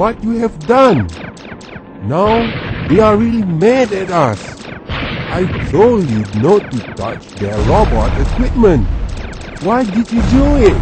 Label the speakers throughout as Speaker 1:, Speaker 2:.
Speaker 1: what you have done. Now they are really mad at us. I told you not to touch their robot equipment. Why did you do it?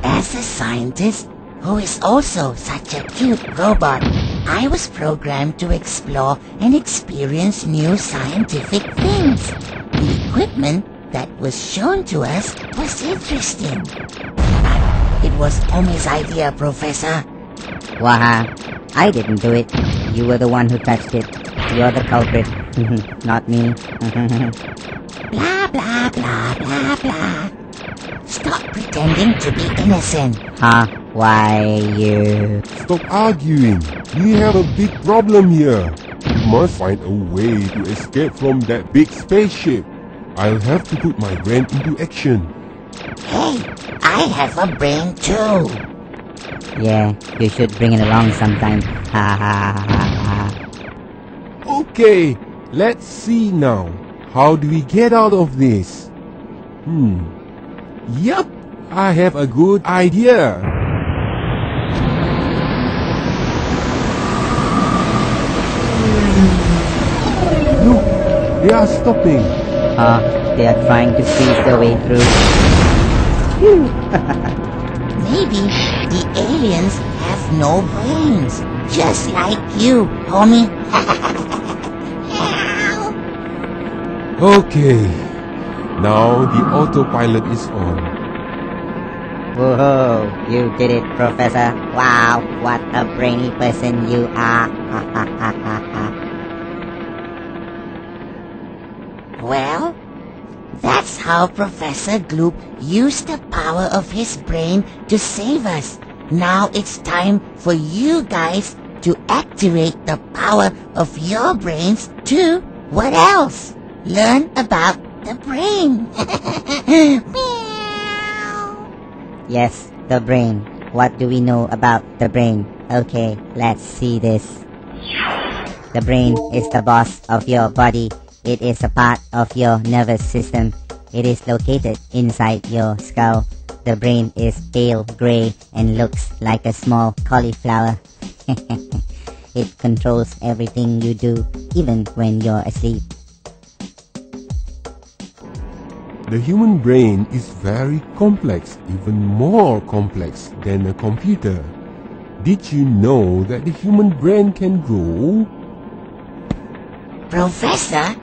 Speaker 2: As a scientist who is also such a cute robot, I was programmed to explore and experience new scientific things. The equipment that was shown to us was interesting. But it was Omi's idea, Professor.
Speaker 3: Waha, I didn't do it. You were the one who touched it. You're the culprit, not me.
Speaker 2: Blah, blah, blah, blah, blah. Stop pretending to be innocent.
Speaker 3: Huh? Why you?
Speaker 1: Stop arguing. We have a big problem here. We must find a way to escape from that big spaceship. I'll have to put my brain into action.
Speaker 2: Hey, I have a brain too.
Speaker 3: Yeah, you should bring it along sometime. Ha ha ha ha.
Speaker 1: Okay, let's see now. How do we get out of this? Yup, I have a good idea. Look, they are stopping.
Speaker 3: They are trying to freeze their way through.
Speaker 2: Maybe the aliens have no brains, just like you, homie.
Speaker 1: Okay, now the autopilot is on.
Speaker 3: Whoa, you did it, Professor. Wow, what a brainy person you are.
Speaker 2: Well, that's how Professor Gloop used the power of his brain to save us. Now it's time for you guys to activate the power of your brains to, what else? Learn about the brain. Meow.
Speaker 3: Yes, the brain. What do we know about the brain? Okay, let's see this. The brain is the boss of your body. It is a part of your nervous system. It is located inside your skull. The brain is pale gray and looks like a small cauliflower. It controls everything you do, even when you're asleep.
Speaker 1: The human brain is very complex, even more complex than a computer. Did you know that the human brain can grow?
Speaker 2: Professor,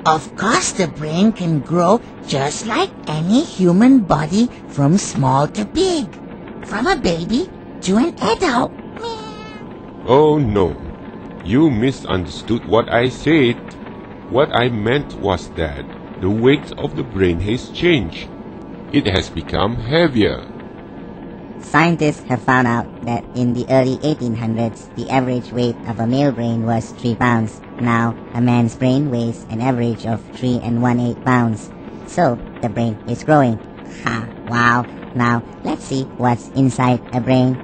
Speaker 2: of course the brain can grow just like any human body from small to big. From a baby to an adult.
Speaker 4: Oh no, you misunderstood what I said. What I meant was that the weight of the brain has changed. It has become heavier.
Speaker 3: Scientists have found out that in the early 1800s, the average weight of a male brain was 3 pounds. Now, a man's brain weighs an average of 3 1/8 pounds. So, the brain is growing. Ha, wow. Now, let's see what's inside a brain.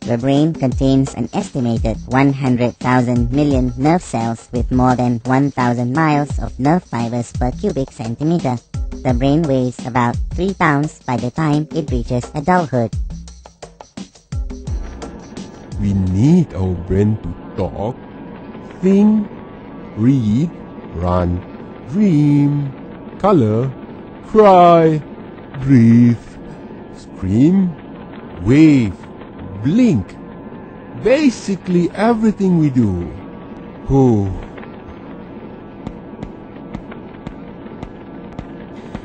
Speaker 3: The brain contains an estimated 100,000 million nerve cells with more than 1,000 miles of nerve fibers per cubic centimeter. The brain weighs about 3 pounds by the time it reaches adulthood.
Speaker 1: We need our brain to talk, think, read, run, dream, color, cry, breathe, scream, wave, blink. Basically everything we do.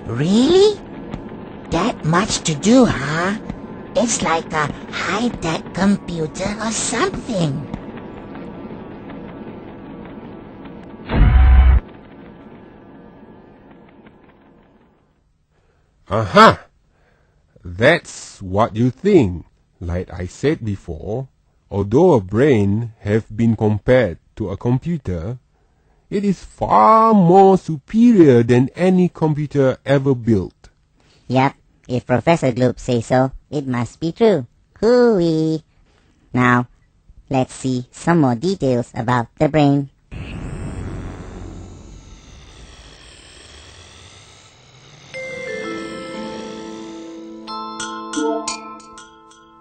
Speaker 2: Really? That much to do, huh? It's like a high-tech computer or something.
Speaker 1: Aha! That's what you think. Like I said before, although a brain have been compared to a computer, it is far more superior than any computer ever built.
Speaker 3: Yep, if Professor Gloop says so, it must be true. Hooey! Now, let's see some more details about the brain.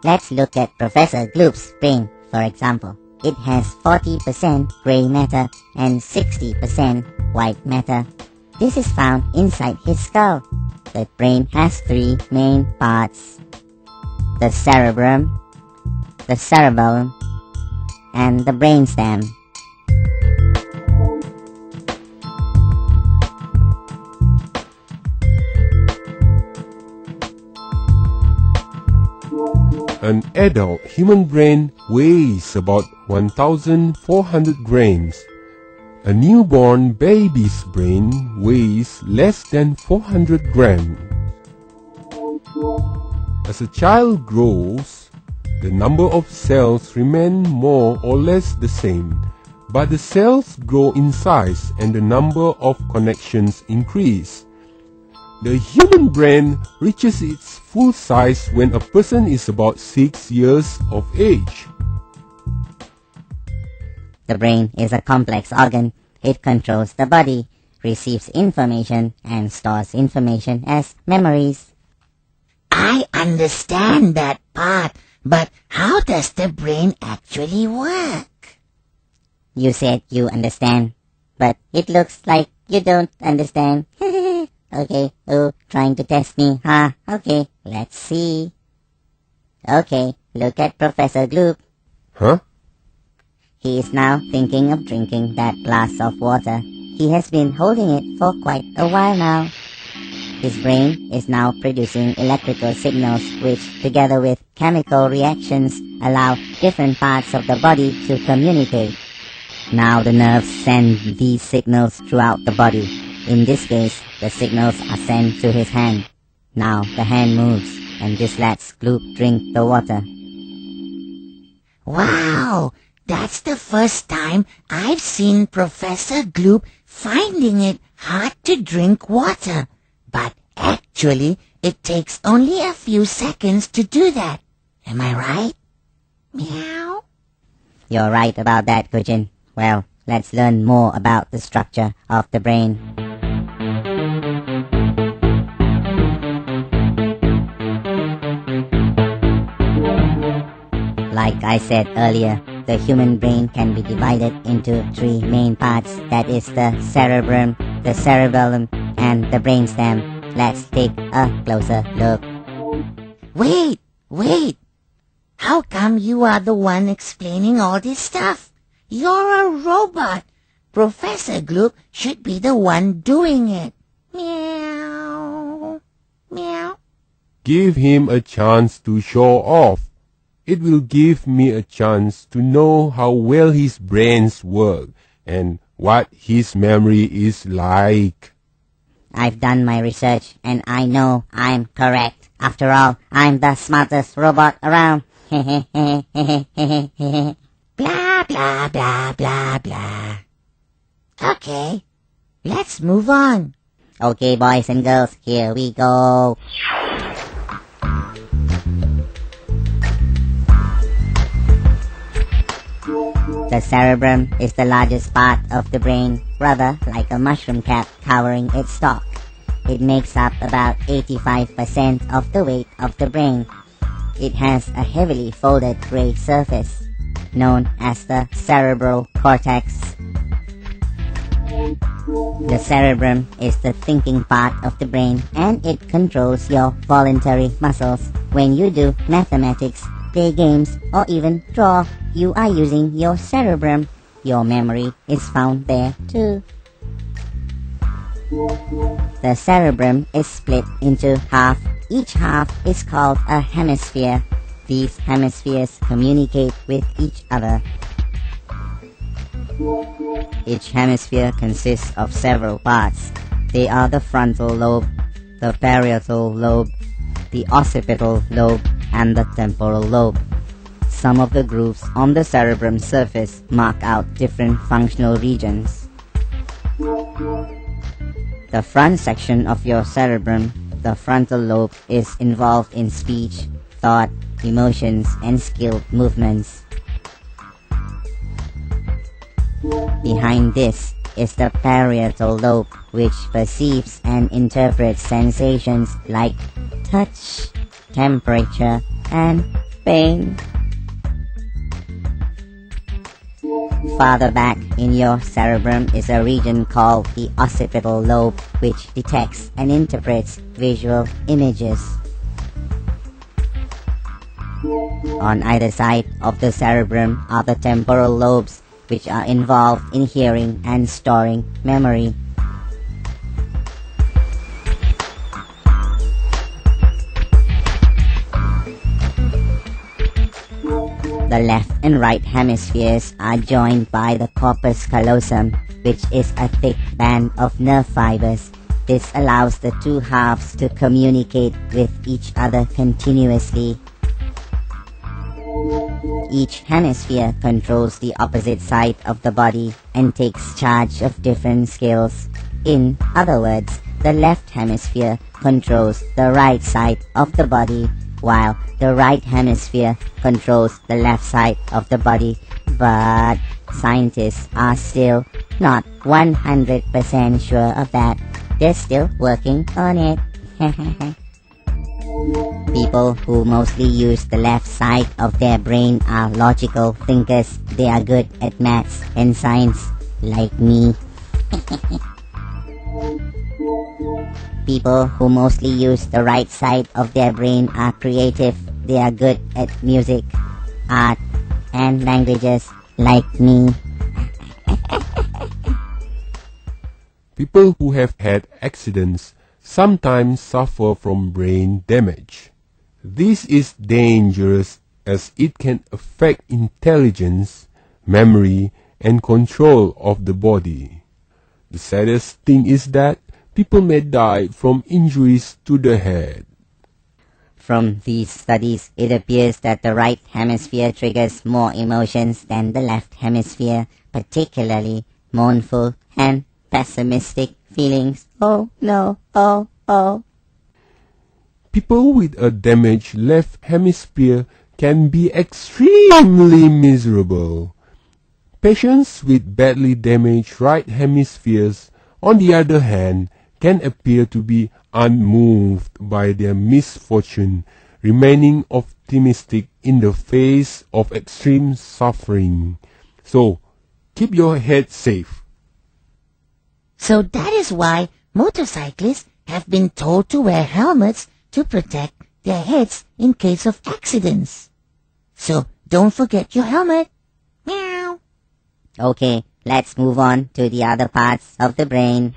Speaker 3: Let's look at Professor Gloop's brain, for example. It has 40% gray matter and 60% white matter. This is found inside his skull. The brain has three main parts: the cerebrum, the cerebellum, and the brainstem.
Speaker 1: An adult human brain weighs about 1,400 grams. A newborn baby's brain weighs less than 400 grams. As a child grows, the number of cells remain more or less the same, but the cells grow in size and the number of connections increase. The human brain reaches its full size when a person is about 6 years of age.
Speaker 3: The brain is a complex organ. It controls the body, receives information, and stores information as memories.
Speaker 2: I understand that part, but how does the brain actually work?
Speaker 3: You said you understand, but it looks like you don't understand. Okay, trying to test me, huh? Okay, let's see. Okay, look at Professor Gloop.
Speaker 1: Huh?
Speaker 3: He is now thinking of drinking that glass of water. He has been holding it for quite a while now. His brain is now producing electrical signals which, together with chemical reactions, allow different parts of the body to communicate. Now the nerves send these signals throughout the body. In this case, the signals are sent to his hand. Now the hand moves, and this lets Gloop drink the water.
Speaker 2: Wow! That's the first time I've seen Professor Gloop finding it hard to drink water. But actually, it takes only a few seconds to do that. Am I right? Meow.
Speaker 3: You're right about that, Gujin. Well, let's learn more about the structure of the brain. Like I said earlier, the human brain can be divided into three main parts. That is the cerebrum, the cerebellum, and the brainstem. Let's take a closer look.
Speaker 2: Wait! How come you are the one explaining all this stuff? You're a robot. Professor Gloop should be the one doing it. Meow. Meow.
Speaker 1: Give him a chance to show off. It will give me a chance to know how well his brains work and what his memory is like.
Speaker 3: I've done my research and I know I'm correct. After all, I'm the smartest robot around.
Speaker 2: Blah, blah, blah, blah, blah. Okay, let's move on.
Speaker 3: Okay, boys and girls, here we go. The cerebrum is the largest part of the brain, rather like a mushroom cap covering its stalk. It makes up about 85% of the weight of the brain. It has a heavily folded gray surface, known as the cerebral cortex. The cerebrum is the thinking part of the brain, and it controls your voluntary muscles. When you do mathematics, play games, or even draw, you are using your cerebrum. Your memory is found there too. The cerebrum is split into half. Each half is called a hemisphere. These hemispheres communicate with each other. Each hemisphere consists of several parts. They are the frontal lobe, the parietal lobe, the occipital lobe, and the temporal lobe. Some of the grooves on the cerebrum surface mark out different functional regions. The front section of your cerebrum, the frontal lobe, is involved in speech, thought, emotions, and skilled movements. Behind this is the parietal lobe, which perceives and interprets sensations like touch, temperature, and pain. Farther back in your cerebrum is a region called the occipital lobe, which detects and interprets visual images. On either side of the cerebrum are the temporal lobes, which are involved in hearing and storing memory. The left and right hemispheres are joined by the corpus callosum, which is a thick band of nerve fibers. This allows the two halves to communicate with each other continuously. Each hemisphere controls the opposite side of the body and takes charge of different skills. In other words, the left hemisphere controls the right side of the body, while the right hemisphere controls the left side of the body. But scientists are still not 100% sure of that. They're still working on it. People who mostly use the left side of their brain are logical thinkers. They are good at maths and science, like me. People who mostly use the right side of their brain are creative. They are good at music, art, and languages, like me.
Speaker 1: People who have had accidents sometimes suffer from brain damage. This is dangerous as it can affect intelligence, memory, and control of the body. The saddest thing is that people may die from injuries to the head.
Speaker 3: From these studies, it appears that the right hemisphere triggers more emotions than the left hemisphere, particularly mournful and pessimistic feelings. Oh no, oh, oh.
Speaker 1: People with a damaged left hemisphere can be extremely miserable. Patients with badly damaged right hemispheres, on the other hand, can appear to be unmoved by their misfortune, remaining optimistic in the face of extreme suffering. So, keep your head safe.
Speaker 2: So that is why motorcyclists have been told to wear helmets to protect their heads in case of accidents. So don't forget your helmet. Meow.
Speaker 3: Okay, let's move on to the other parts of the brain.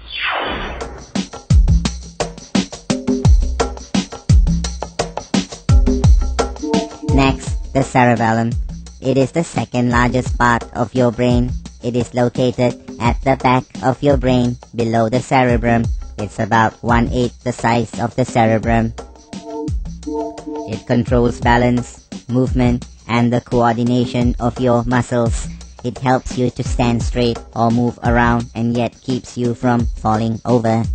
Speaker 3: Next, the cerebellum. It is the second largest part of your brain. It is located at the back of your brain, below the cerebrum. It's about 1/8 the size of the cerebrum. It controls balance, movement, and the coordination of your muscles. It helps you to stand straight or move around and yet keeps you from falling over.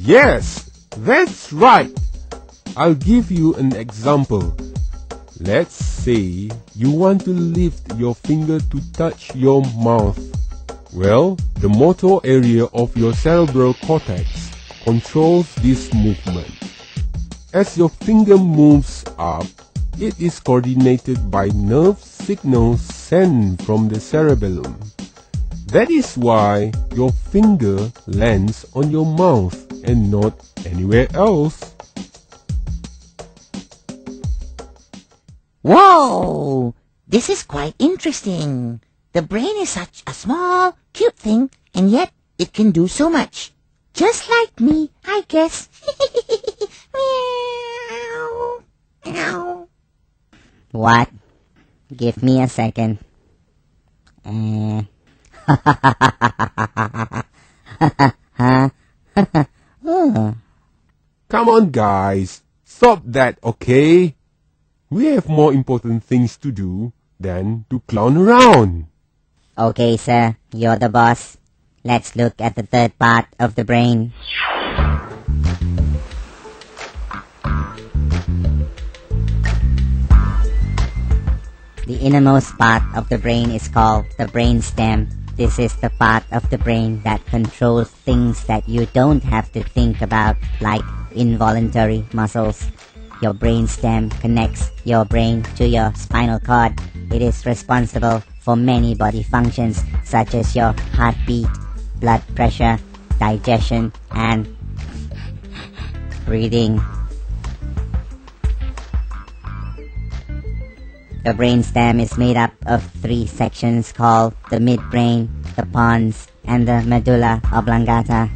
Speaker 1: Yes, that's right. I'll give you an example. Let's say you want to lift your finger to touch your mouth. Well, the motor area of your cerebral cortex controls this movement. As your finger moves up, it is coordinated by nerve signals sent from the cerebellum. That is why your finger lands on your mouth and not anywhere else.
Speaker 2: Whoa! This is quite interesting. The brain is such a small, cute thing, and yet it can do so much. Just like me, I guess. Meow. Meow.
Speaker 3: What? Give me a second.
Speaker 1: Come on, guys. Stop that, okay? We have more important things to do than to clown around.
Speaker 3: Okay, sir, you're the boss. Let's look at the third part of the brain. The innermost part of the brain is called the brainstem. This is the part of the brain that controls things that you don't have to think about, like involuntary muscles. Your brainstem connects your brain to your spinal cord. It is responsible for many body functions such as your heartbeat, blood pressure, digestion, and breathing. The brainstem is made up of 3 sections called the midbrain, the pons, and the medulla oblongata.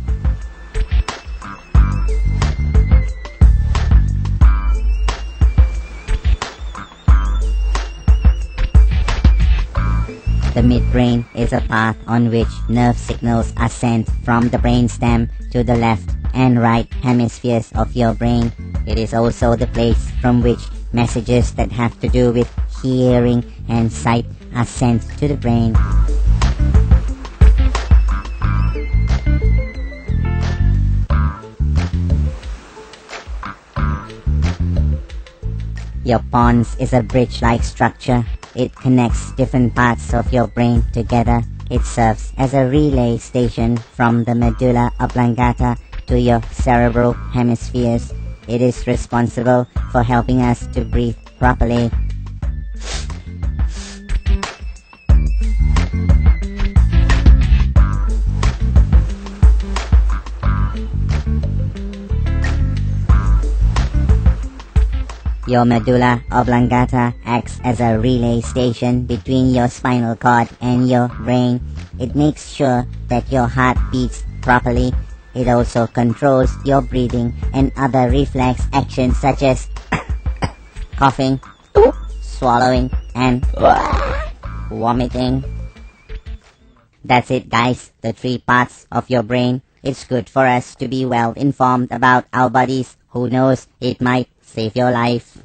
Speaker 3: The midbrain is a path on which nerve signals are sent from the brainstem to the left and right hemispheres of your brain. It is also the place from which messages that have to do with hearing and sight are sent to the brain. Your pons is a bridge-like structure. It connects different parts of your brain together. It serves as a relay station from the medulla oblongata to your cerebral hemispheres. It is responsible for helping us to breathe properly. Your medulla oblongata acts as a relay station between your spinal cord and your brain. It makes sure that your heart beats properly. It also controls your breathing and other reflex actions such as coughing, swallowing, and vomiting. That's it, guys. The 3 parts of your brain. It's good for us to be well informed about our bodies. Who knows, it might save your life.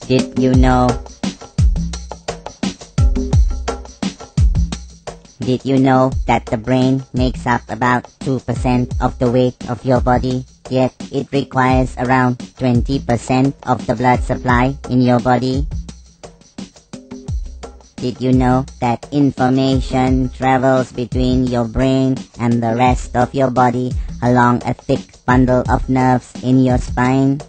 Speaker 3: Did you know that the brain makes up about 2% of the weight of your body, yet it requires around 20% of the blood supply in your body? Did you know that information travels between your brain and the rest of your body along a thick bundle of nerves in your spine?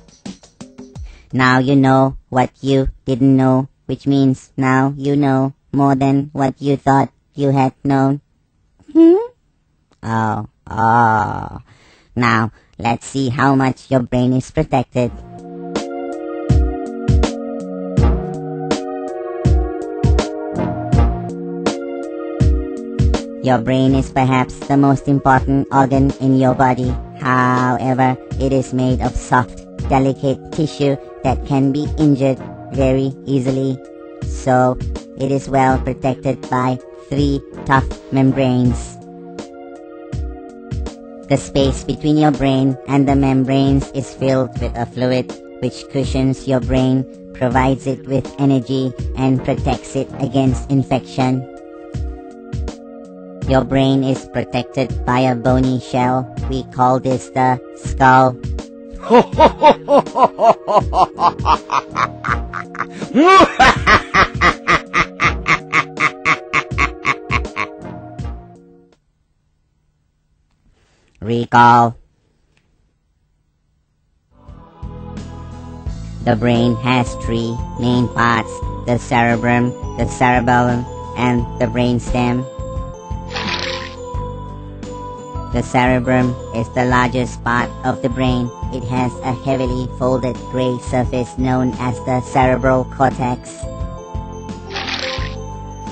Speaker 3: Now you know what you didn't know, which means now you know more than what you thought you had known. Oh. Now, let's see how much your brain is protected. Your brain is perhaps the most important organ in your body. However, it is made of soft, delicate tissue that can be injured very easily. So, it is well protected by 3 tough membranes. The space between your brain and the membranes is filled with a fluid which cushions your brain, provides it with energy, and protects it against infection. Your brain is protected by a bony shell. We call this the skull. Recall. The brain has 3 main parts: the cerebrum, the cerebellum, and the brainstem. The cerebrum is the largest part of the brain. It has a heavily folded gray surface known as the cerebral cortex.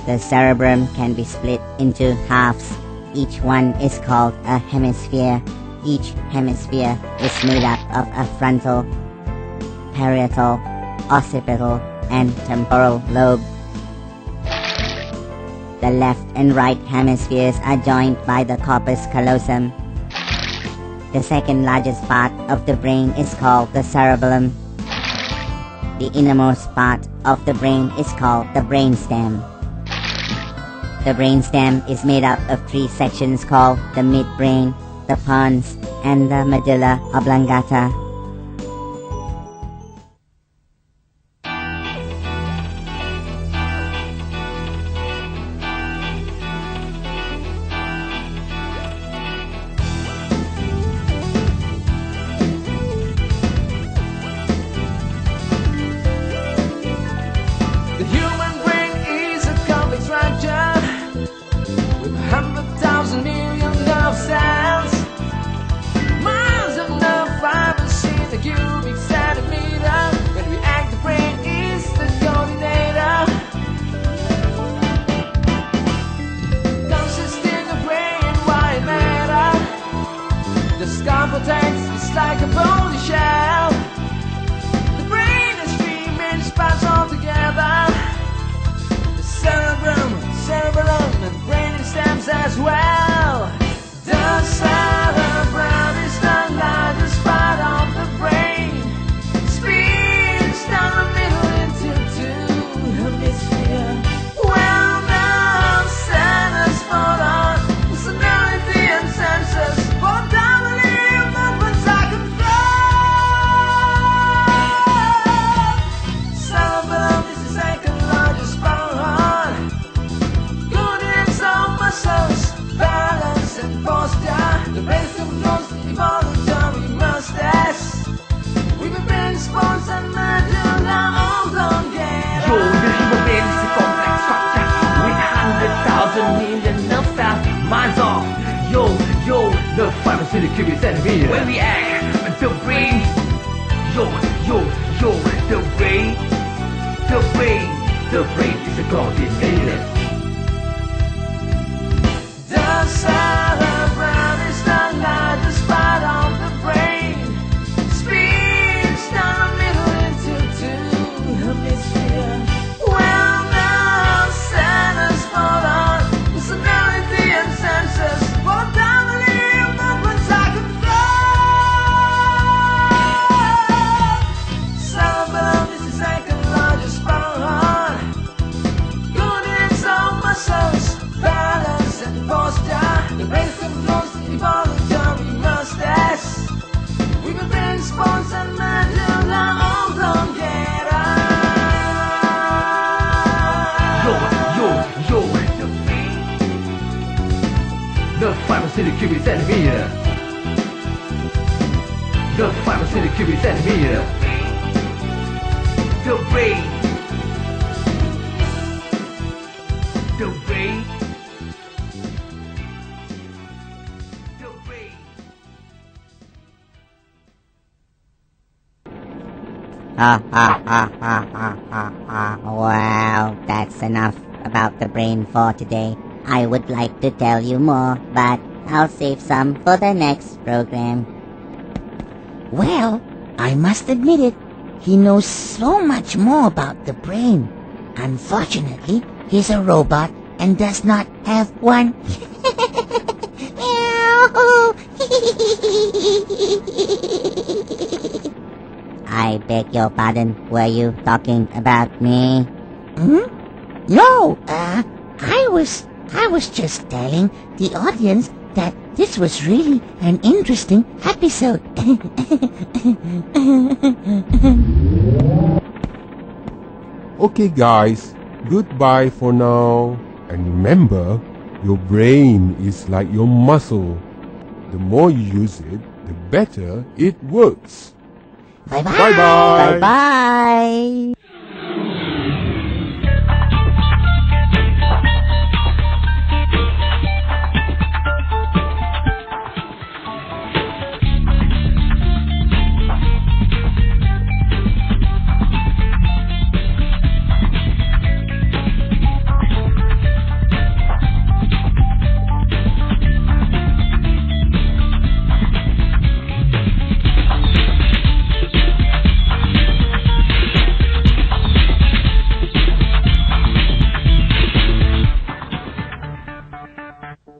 Speaker 3: The cerebrum can be split into halves. Each one is called a hemisphere. Each hemisphere is made up of a frontal, parietal, occipital, and temporal lobe. The left and right hemispheres are joined by the corpus callosum. The second largest part of the brain is called the cerebellum. The innermost part of the brain is called the brainstem. The brainstem is made up of 3 sections called the midbrain, the pons, and the medulla oblongata.
Speaker 5: cubic centimeter. When we act, the brain, the brain is a coordinator. The cerebral is the largest part of the brain. Splits down the middle into two hemispheres. Well, the centers fall on personality and senses. For dominant movements I can flow. Cerebellum is the second largest part. Coordinates all muscles, balance and posture. The brain controls the voluntary mustache. We will bring spawns and medulla oblongata. The 5 cubic centimeter. The 5 cubic centimeter. The brain. The brain. The brain.
Speaker 3: Wow, that's enough about the brain for today. I would like to tell you more, but I'll save some for the next program.
Speaker 2: Well, I must admit it. He knows so much more about the brain. Unfortunately, he's a robot and does not have one.
Speaker 3: I beg your pardon, were you talking about me?
Speaker 2: No, I was just telling the audience that this was really an interesting episode.
Speaker 1: Okay guys, goodbye for now. And remember, your brain is like your muscle. The more you use it, the better it works.
Speaker 2: Bye-bye.
Speaker 1: Bye-bye.
Speaker 3: Bye-bye!